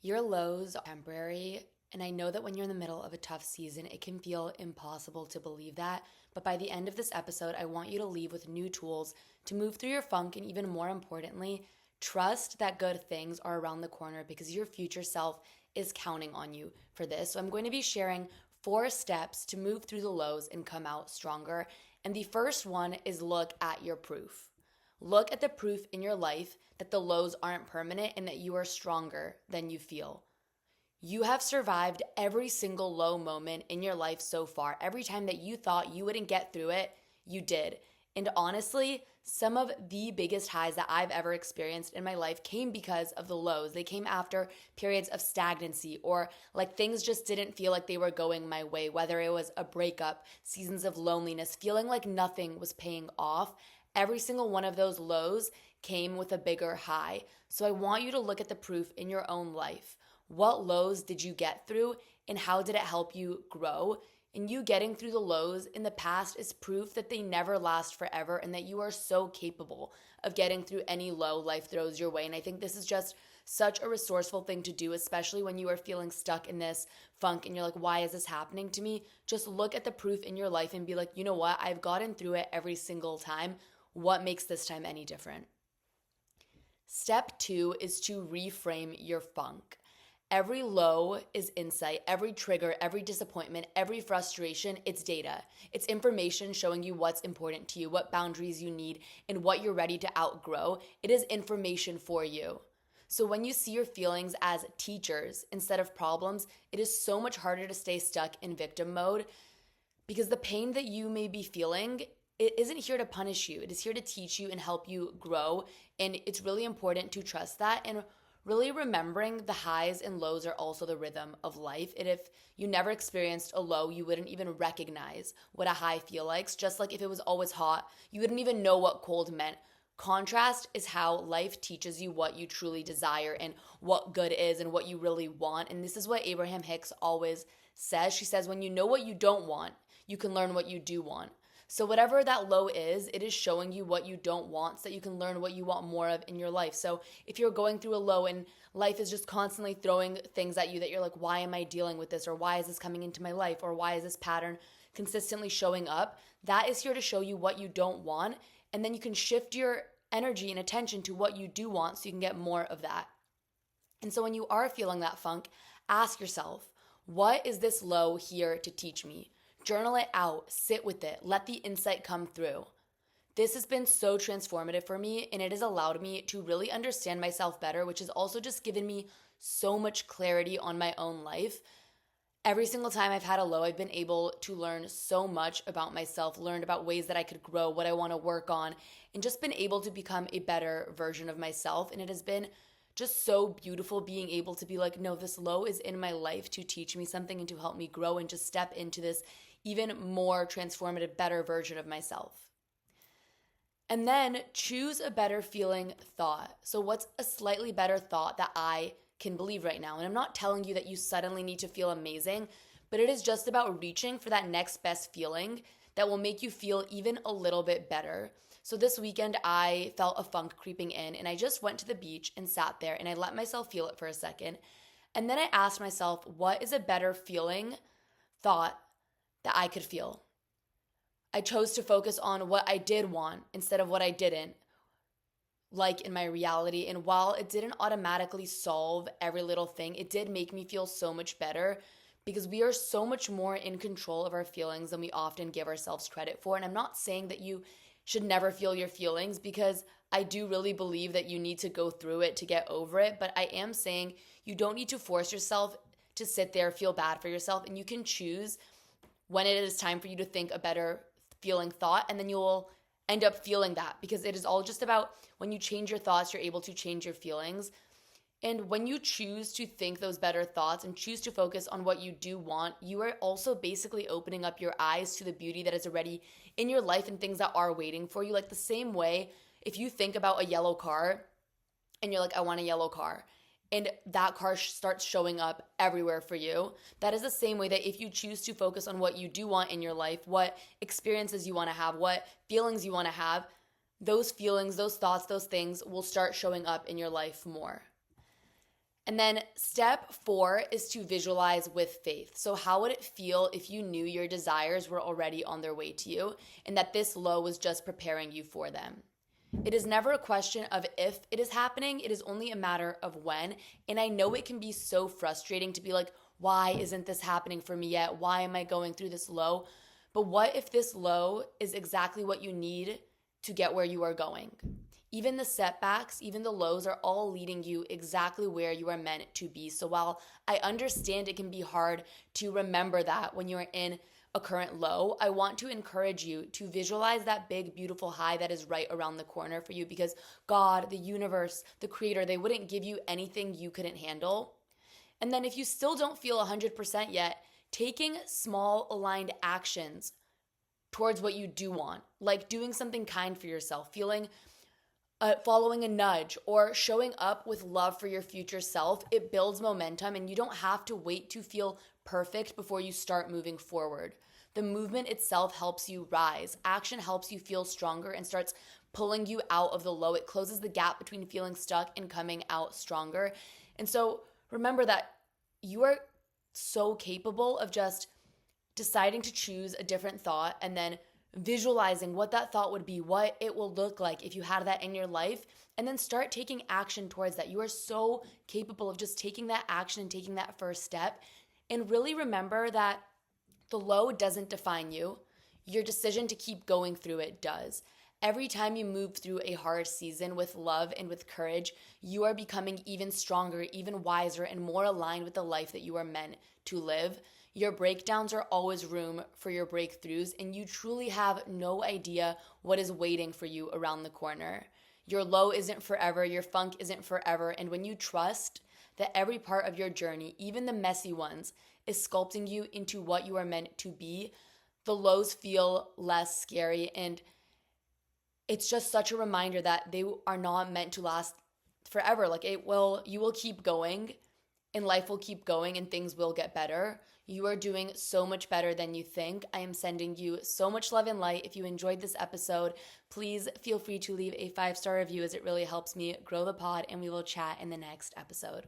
Your lows are temporary, and I know that when you're in the middle of a tough season, it can feel impossible to believe that. But by the end of this episode, I want you to leave with new tools to move through your funk, and even more importantly, trust that good things are around the corner because your future self is counting on you for this. So I'm going to be sharing 4 steps to move through the lows and come out stronger. And the first one is look at your proof. Look at the proof in your life that the lows aren't permanent and that you are stronger than you feel. You have survived every single low moment in your life so far. Every time that you thought you wouldn't get through it, you did. And honestly, some of the biggest highs that I've ever experienced in my life came because of the lows. They came after periods of stagnancy or like things just didn't feel like they were going my way, whether it was a breakup, seasons of loneliness, feeling like nothing was paying off. Every single one of those lows came with a bigger high. So I want you to look at the proof in your own life. What lows did you get through and how did it help you grow? And you getting through the lows in the past is proof that they never last forever and that you are so capable of getting through any low life throws your way. And I think this is just such a resourceful thing to do, especially when you are feeling stuck in this funk and you're like, why is this happening to me? Just look at the proof in your life and be like, you know what? I've gotten through it every single time. What makes this time any different? Step 2 is to reframe your funk. Every low is insight, every trigger, every disappointment, every frustration, it's data. It's information showing you what's important to you, what boundaries you need, and what you're ready to outgrow. It is information for you. So when you see your feelings as teachers instead of problems, it is so much harder to stay stuck in victim mode because the pain that you may be feeling, it isn't here to punish you. It is here to teach you and help you grow. And it's really important to trust that and really remembering the highs and lows are also the rhythm of life. And if you never experienced a low, you wouldn't even recognize what a high feel like. Just like if it was always hot, you wouldn't even know what cold meant. Contrast is how life teaches you what you truly desire and what good is and what you really want. And this is what Abraham Hicks always says. She says, when you know what you don't want, you can learn what you do want. So whatever that low is, it is showing you what you don't want so that you can learn what you want more of in your life. So if you're going through a low and life is just constantly throwing things at you that you're like, why am I dealing with this? Or why is this coming into my life? Or why is this pattern consistently showing up? That is here to show you what you don't want. And then you can shift your energy and attention to what you do want so you can get more of that. And so when you are feeling that funk, ask yourself, what is this low here to teach me? Journal it out, sit with it, let the insight come through. This has been so transformative for me and it has allowed me to really understand myself better, which has also just given me so much clarity on my own life. Every single time I've had a low, I've been able to learn so much about myself, learned about ways that I could grow, what I want to work on, and just been able to become a better version of myself. And it has been just so beautiful being able to be like, no, this low is in my life to teach me something and to help me grow and just step into this even more transformative, better version of myself. And then choose a better feeling thought. So what's a slightly better thought that I can believe right now? And I'm not telling you that you suddenly need to feel amazing, but it is just about reaching for that next best feeling that will make you feel even a little bit better. So this weekend, I felt a funk creeping in and I just went to the beach and sat there and I let myself feel it for a second. And then I asked myself, what is a better feeling thought that I could feel? I chose to focus on what I did want instead of what I didn't like in my reality. And while it didn't automatically solve every little thing, it did make me feel so much better because we are so much more in control of our feelings than we often give ourselves credit for. And I'm not saying that you should never feel your feelings because I do really believe that you need to go through it to get over it. But I am saying you don't need to force yourself to sit there, feel bad for yourself, and you can choose when it is time for you to think a better feeling thought, and then you'll end up feeling that because it is all just about when you change your thoughts, you're able to change your feelings. And when you choose to think those better thoughts and choose to focus on what you do want, you are also basically opening up your eyes to the beauty that is already in your life and things that are waiting for you. Like the same way, if you think about a yellow car and you're like, I want a yellow car, and that car starts showing up everywhere for you. That is the same way that if you choose to focus on what you do want in your life, what experiences you want to have, what feelings you want to have, those feelings, those thoughts, those things will start showing up in your life more. And then step 4 is to visualize with faith. So, how would it feel if you knew your desires were already on their way to you and that this low was just preparing you for them? It is never a question of if it is happening, it is only a matter of when. And I know it can be so frustrating to be like, why isn't this happening for me yet? Why am I going through this low? But what if this low is exactly what you need to get where you are going? Even the setbacks, even the lows are all leading you exactly where you are meant to be. So while I understand it can be hard to remember that when you're in a current low, I want to encourage you to visualize that big, beautiful high that is right around the corner for you, because God, the universe, the creator, they wouldn't give you anything you couldn't handle. And then if you still don't feel 100% yet, taking small aligned actions towards what you do want, like doing something kind for yourself, following a nudge, or showing up with love for your future self, it builds momentum, and you don't have to wait to feel perfect before you start moving forward. The movement itself helps you rise. Action helps you feel stronger and starts pulling you out of the low. It closes the gap between feeling stuck and coming out stronger. And so remember that you are so capable of just deciding to choose a different thought and then visualizing what that thought would be, what it will look like if you had that in your life, and then start taking action towards that. You are so capable of just taking that action and taking that first step. And really remember that the low doesn't define you. Your decision to keep going through it does. Every time you move through a hard season with love and with courage, you are becoming even stronger, even wiser, and more aligned with the life that you are meant to live. Your breakdowns are always room for your breakthroughs, and you truly have no idea what is waiting for you around the corner. Your low isn't forever, your funk isn't forever, and when you trust that every part of your journey, even the messy ones, is sculpting you into what you are meant to be, the lows feel less scary, and it's just such a reminder that they are not meant to last forever. Like you will keep going, and life will keep going, and things will get better. You are doing so much better than you think. I am sending you so much love and light. If you enjoyed this episode, please feel free to leave a 5-star review, as it really helps me grow the pod, and we will chat in the next episode.